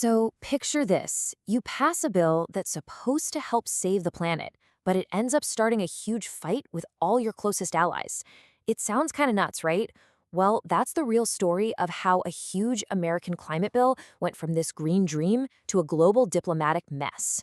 So picture this. You pass a bill that's supposed to help save the planet, but it ends up starting a huge fight with all your closest allies. It sounds kind of nuts, right? Well, that's the real story of how a huge American climate bill went from this green dream to a global diplomatic mess.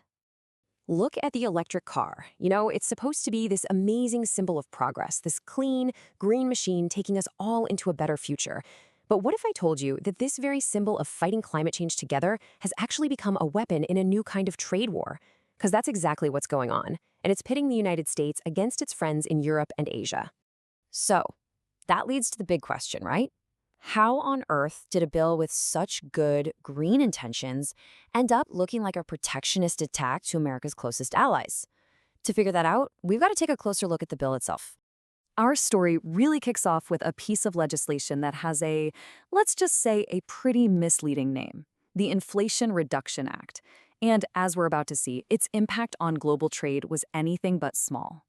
Look at the electric car. It's supposed to be this amazing symbol of progress, this clean, green machine taking us all into a better future. But what if I told you that this very symbol of fighting climate change together has actually become a weapon in a new kind of trade war? Because that's exactly what's going on, and it's pitting the United States against its friends in Europe and Asia. So, that leads to the big question, right? How on earth did a bill with such good green intentions end up looking like a protectionist attack to America's closest allies? To figure that out, we've got to take a closer look at the bill itself. Our story really kicks off with a piece of legislation that has let's just say, a pretty misleading name, the Inflation Reduction Act. And as we're about to see, its impact on global trade was anything but small.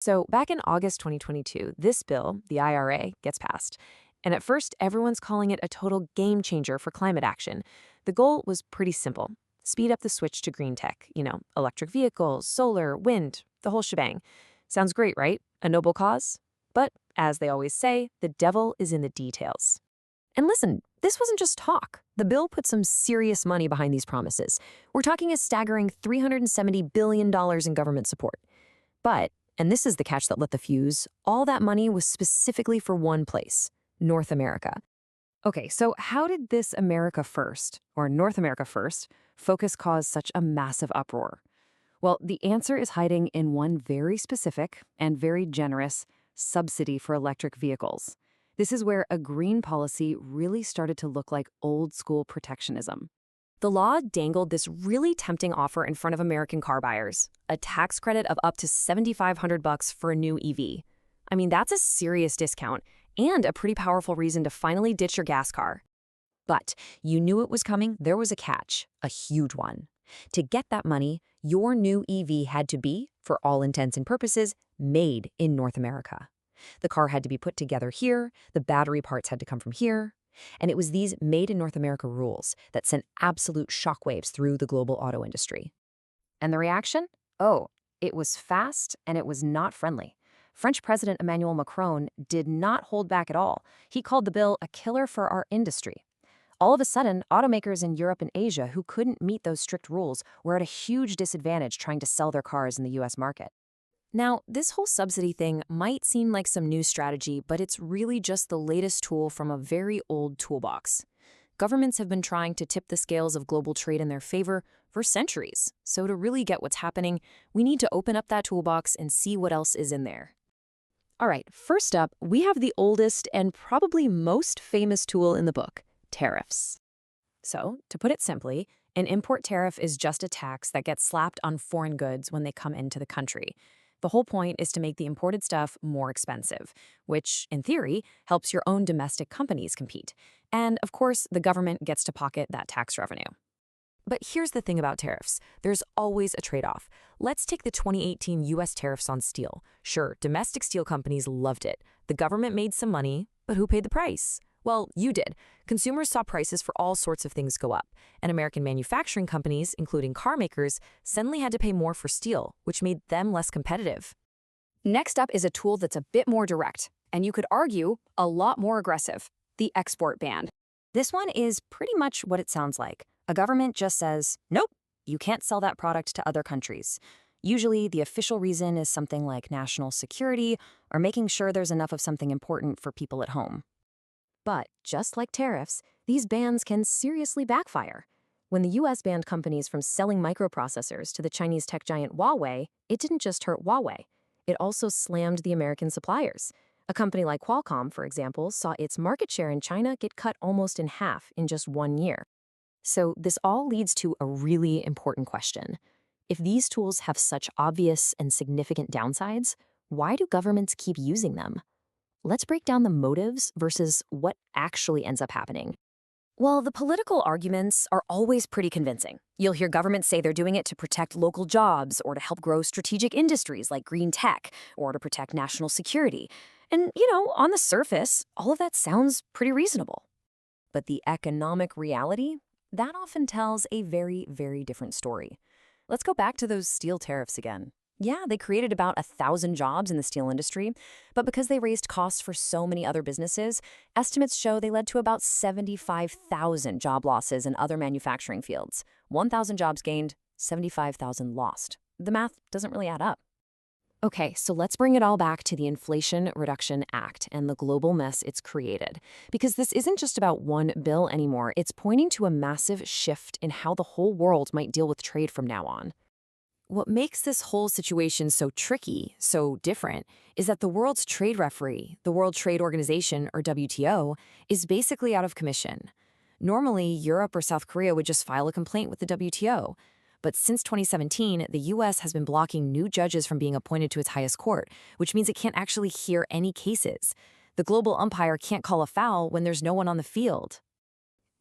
So back in August 2022, this bill, the IRA, gets passed. And at first, everyone's calling it a total game changer for climate action. The goal was pretty simple. Speed up the switch to green tech, electric vehicles, solar, wind, the whole shebang. Sounds great, right? A noble cause? But, as they always say, the devil is in the details. And listen, this wasn't just talk. The bill put some serious money behind these promises. We're talking a staggering $370 billion in government support. But, and this is the catch that lit the fuse, all that money was specifically for one place: North America. Okay, so how did this America First, or North America First, focus cause such a massive uproar? Well, the answer is hiding in one very specific and very generous subsidy for electric vehicles. This is where a green policy really started to look like old-school protectionism. The law dangled this really tempting offer in front of American car buyers: a tax credit of up to $7,500 for a new EV. I mean, that's a serious discount and a pretty powerful reason to finally ditch your gas car. But you knew it was coming. There was a catch, a huge one. To get that money, your new EV had to be, for all intents and purposes, made in North America. The car had to be put together here, the battery parts had to come from here, and it was these made in North America rules that sent absolute shockwaves through the global auto industry. And the reaction? Oh, it was fast and it was not friendly. French President Emmanuel Macron did not hold back at all. He called the bill a killer for our industry. All of a sudden, automakers in Europe and Asia who couldn't meet those strict rules were at a huge disadvantage trying to sell their cars in the US market. Now, this whole subsidy thing might seem like some new strategy, but it's really just the latest tool from a very old toolbox. Governments have been trying to tip the scales of global trade in their favor for centuries. So to really get what's happening, we need to open up that toolbox and see what else is in there. All right, first up, we have the oldest and probably most famous tool in the book: tariffs. So, to put it simply, an import tariff is just a tax that gets slapped on foreign goods when they come into the country. The whole point is to make the imported stuff more expensive, which, in theory, helps your own domestic companies compete. And, of course, the government gets to pocket that tax revenue. But here's the thing about tariffs. There's always a trade-off. Let's take the 2018 U.S. tariffs on steel. Sure, domestic steel companies loved it. The government made some money, but who paid the price? Well, you did. Consumers saw prices for all sorts of things go up, and American manufacturing companies, including car makers, suddenly had to pay more for steel, which made them less competitive. Next up is a tool that's a bit more direct, and you could argue a lot more aggressive: the export ban. This one is pretty much what it sounds like. A government just says, nope, you can't sell that product to other countries. Usually, the official reason is something like national security or making sure there's enough of something important for people at home. But just like tariffs, these bans can seriously backfire. When the US banned companies from selling microprocessors to the Chinese tech giant Huawei, it didn't just hurt Huawei. It also slammed the American suppliers. A company like Qualcomm, for example, saw its market share in China get cut almost in half in just 1 year. So this all leads to a really important question. If these tools have such obvious and significant downsides, why do governments keep using them? Let's break down the motives versus what actually ends up happening. Well, the political arguments are always pretty convincing. You'll hear governments say they're doing it to protect local jobs or to help grow strategic industries like green tech or to protect national security. And, on the surface, all of that sounds pretty reasonable. But the economic reality? that often tells a very, very different story. Let's go back to those steel tariffs again. Yeah, they created about 1,000 jobs in the steel industry, but because they raised costs for so many other businesses, estimates show they led to about 75,000 job losses in other manufacturing fields. 1,000 jobs gained, 75,000 lost. The math doesn't really add up. Okay, so let's bring it all back to the Inflation Reduction Act and the global mess it's created. Because this isn't just about one bill anymore, it's pointing to a massive shift in how the whole world might deal with trade from now on. What makes this whole situation so tricky, so different, is that the world's trade referee, the World Trade Organization, or WTO, is basically out of commission. Normally, Europe or South Korea would just file a complaint with the WTO. But since 2017, the US has been blocking new judges from being appointed to its highest court, which means it can't actually hear any cases. The global umpire can't call a foul when there's no one on the field.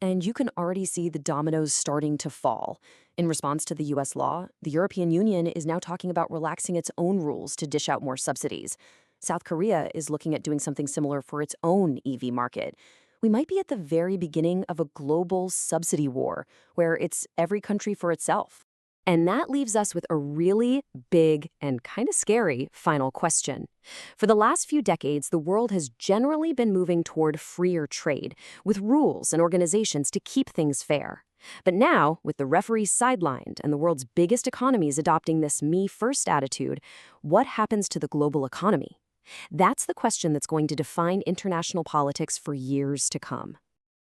And you can already see the dominoes starting to fall. In response to the US law, the European Union is now talking about relaxing its own rules to dish out more subsidies. South Korea is looking at doing something similar for its own EV market. We might be at the very beginning of a global subsidy war, where it's every country for itself. And that leaves us with a really big and kind of scary final question. For the last few decades, the world has generally been moving toward freer trade, with rules and organizations to keep things fair. But now, with the referees sidelined and the world's biggest economies adopting this me-first attitude, what happens to the global economy? That's the question that's going to define international politics for years to come.